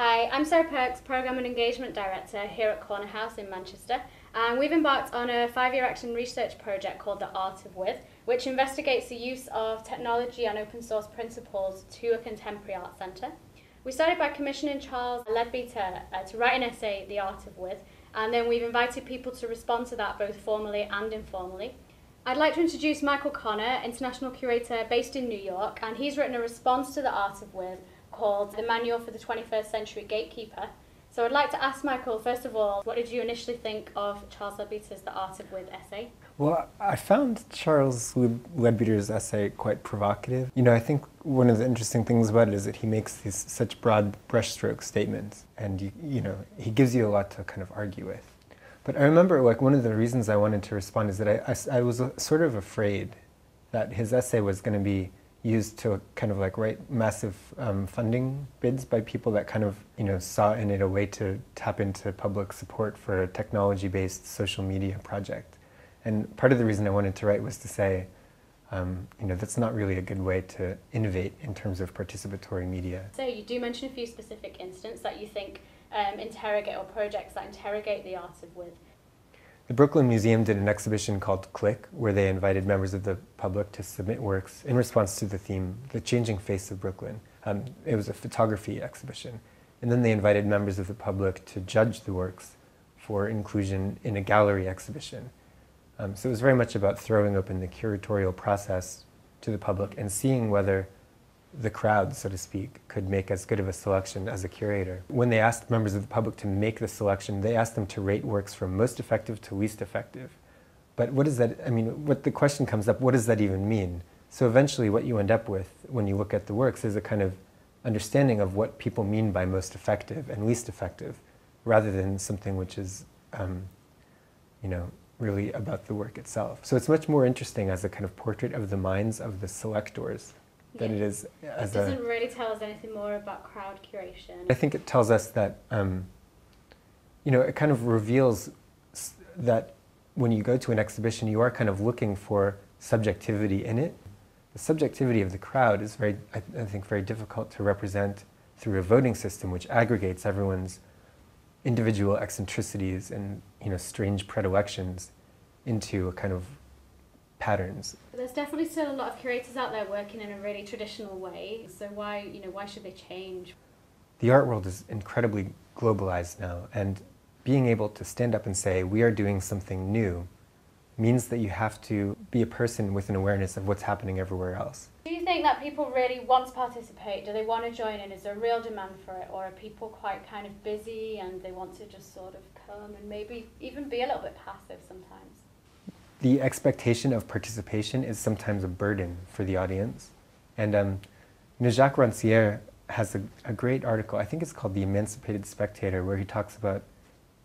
Hi, I'm Sarah Perks, Programme and Engagement Director here at Cornerhouse in Manchester, and we've embarked on a 5-year action research project called The Art of With, which investigates the use of technology and open source principles to a contemporary art centre. We started by commissioning Charles Leadbeater to write an essay, The Art of With, and then we've invited people to respond to that both formally and informally. I'd like to introduce Michael Connor, international curator based in New York, and he's written a response to The Art of With called The Manual for the 21st Century Gatekeeper. So I'd like to ask Michael, first of all, what did you initially think of Charles Leadbeater's The Art of With essay? Well, I found Charles Leadbeater's essay quite provocative. I think one of the interesting things about it is that he makes these such broad brushstroke statements, and he gives you a lot to kind of argue with. But I remember, one of the reasons I wanted to respond is that I was sort of afraid that his essay was going to be used to kind of write massive funding bids by people that kind of saw in it a way to tap into public support for a technology-based social media project. And part of the reason I wanted to write was to say, that's not really a good way to innovate in terms of participatory media. So you do mention a few specific instances that you think interrogate, or projects that interrogate The Art of With. The Brooklyn Museum did an exhibition called Click, where they invited members of the public to submit works in response to the theme, The Changing Face of Brooklyn. It was a photography exhibition. And then they invited members of the public to judge the works for inclusion in a gallery exhibition. So it was very much about throwing open the curatorial process to the public and seeing whether the crowd, so to speak, could make as good of a selection as a curator. When they asked members of the public to make the selection, they asked them to rate works from most effective to least effective. But what does that, what the question comes up, what does that even mean? So eventually what you end up with when you look at the works is a kind of understanding of what people mean by most effective and least effective, rather than something which is, really about the work itself. So it's much more interesting as a kind of portrait of the minds of the selectors than it is as It doesn't really tell us anything more about crowd curation. I think it tells us that, it kind of reveals that when you go to an exhibition, you are kind of looking for subjectivity in it. The subjectivity of the crowd is I think, very difficult to represent through a voting system which aggregates everyone's individual eccentricities and, strange predilections into a kind of patterns. There's definitely still a lot of curators out there working in a really traditional way, so why should they change? The art world is incredibly globalized now, and being able to stand up and say, we are doing something new, means that you have to be a person with an awareness of what's happening everywhere else. Do you think that people really want to participate? Do they want to join in? Is there a real demand for it? Or are people quite kind of busy and they want to just sort of come and maybe even be a little bit passive sometimes? The expectation of participation is sometimes a burden for the audience. And Jacques Rancière has a great article, I think it's called The Emancipated Spectator, where he talks about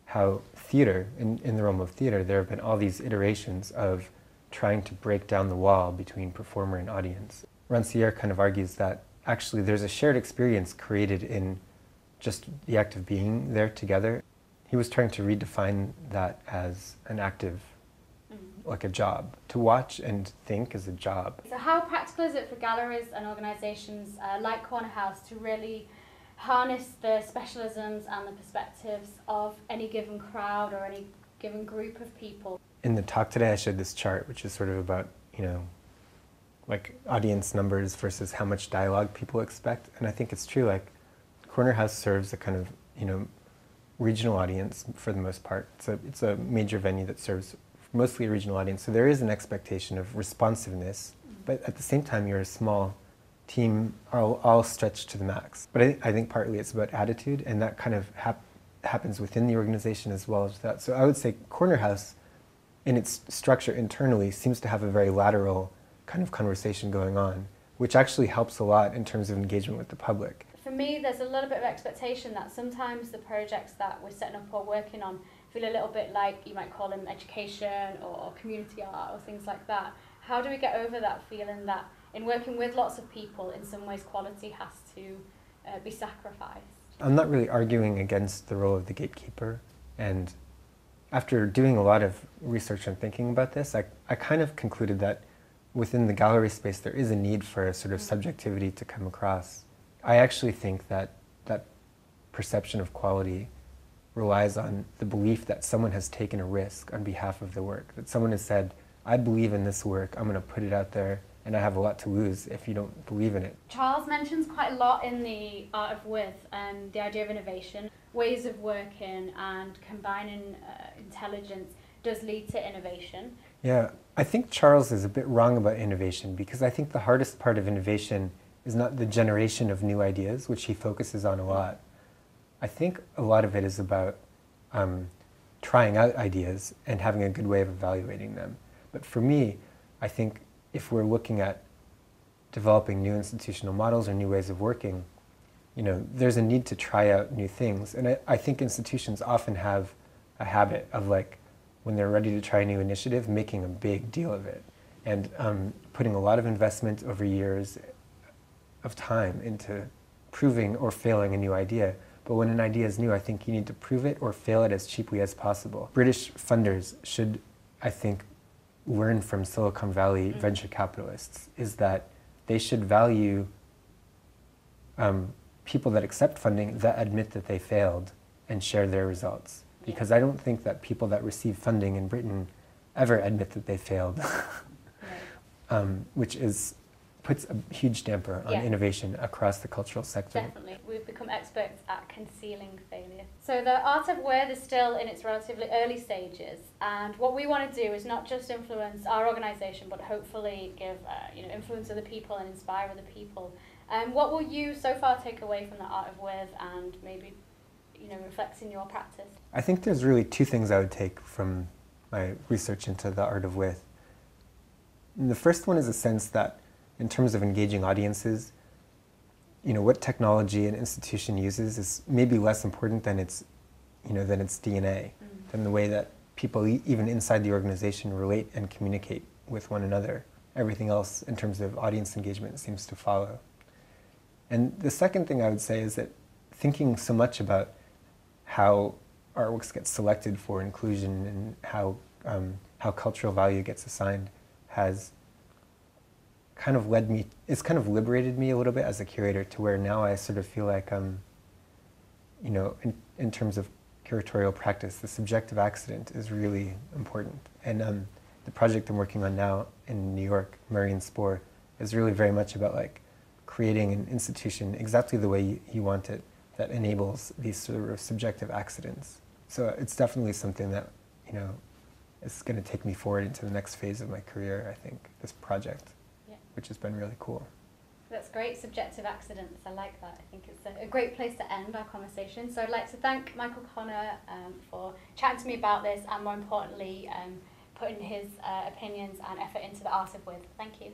how theater, in the realm of theater, there have been all these iterations of trying to break down the wall between performer and audience. Rancière kind of argues that actually there's a shared experience created in just the act of being there together. He was trying to redefine that as an active, like a job. To watch and think is a job. So how practical is it for galleries and organisations like Cornerhouse to really harness the specialisms and the perspectives of any given crowd or any given group of people? In the talk today I showed this chart which is sort of about, audience numbers versus how much dialogue people expect. And I think it's true, Cornerhouse serves a kind of, regional audience for the most part. It's a major venue that serves mostly a regional audience, so there is an expectation of responsiveness, but at the same time you're a small team, all stretched to the max. But I think partly it's about attitude, and that kind of happens within the organization as well as that. So I would say Cornerhouse, in its structure internally, seems to have a very lateral kind of conversation going on, which actually helps a lot in terms of engagement with the public. For me, there's a little bit of expectation that sometimes the projects that we're setting up or working on feel a little bit like, you might call them education or community art or things like that. How do we get over that feeling that in working with lots of people, in some ways quality has to be sacrificed? I'm not really arguing against the role of the gatekeeper, and after doing a lot of research and thinking about this, I kind of concluded that within the gallery space there is a need for a sort of subjectivity to come across. I actually think that perception of quality relies on the belief that someone has taken a risk on behalf of the work, that someone has said, I believe in this work, I'm going to put it out there, and I have a lot to lose if you don't believe in it. Charles mentions quite a lot in the Art of With the idea of innovation. Ways of working and combining intelligence does lead to innovation. Yeah, I think Charles is a bit wrong about innovation, because I think the hardest part of innovation is not the generation of new ideas, which he focuses on a lot. I think a lot of it is about trying out ideas and having a good way of evaluating them. But for me, I think if we're looking at developing new institutional models or new ways of working, there's a need to try out new things. And I think institutions often have a habit of, like, when they're ready to try a new initiative, making a big deal of it and putting a lot of investment over years of time into proving or failing a new idea. But when an idea is new, I think you need to prove it or fail it as cheaply as possible. British funders should, I think, learn from Silicon Valley venture capitalists, is that they should value people that accept funding that admit that they failed and share their results. Because I don't think that people that receive funding in Britain ever admit that they failed, which puts a huge damper on innovation across the cultural sector. Definitely. We've become experts at concealing failure. So the Art of With is still in its relatively early stages, and what we want to do is not just influence our organisation, but hopefully give influence other people and inspire other people. What will you so far take away from the Art of With and maybe reflects in your practice? I think there's really two things I would take from my research into the Art of With. And the first one is a sense that in terms of engaging audiences, what technology an institution uses is maybe less important than its DNA, than the way that people even inside the organization relate and communicate with one another. Everything else in terms of audience engagement seems to follow. And the second thing I would say is that thinking so much about how artworks get selected for inclusion and how cultural value gets assigned has kind of liberated me a little bit as a curator, to where now I sort of feel like in terms of curatorial practice, the subjective accident is really important. And the project I'm working on now in New York, Murray and Spohr, is really very much about, like, creating an institution exactly the way you want it, that enables these sort of subjective accidents. So it's definitely something that, is going to take me forward into the next phase of my career, I think, this project, which has been really cool. That's great, subjective accidents. I like that. I think it's a great place to end our conversation. So I'd like to thank Michael Connor for chatting to me about this, and more importantly, putting his opinions and effort into the Art of With. Thank you.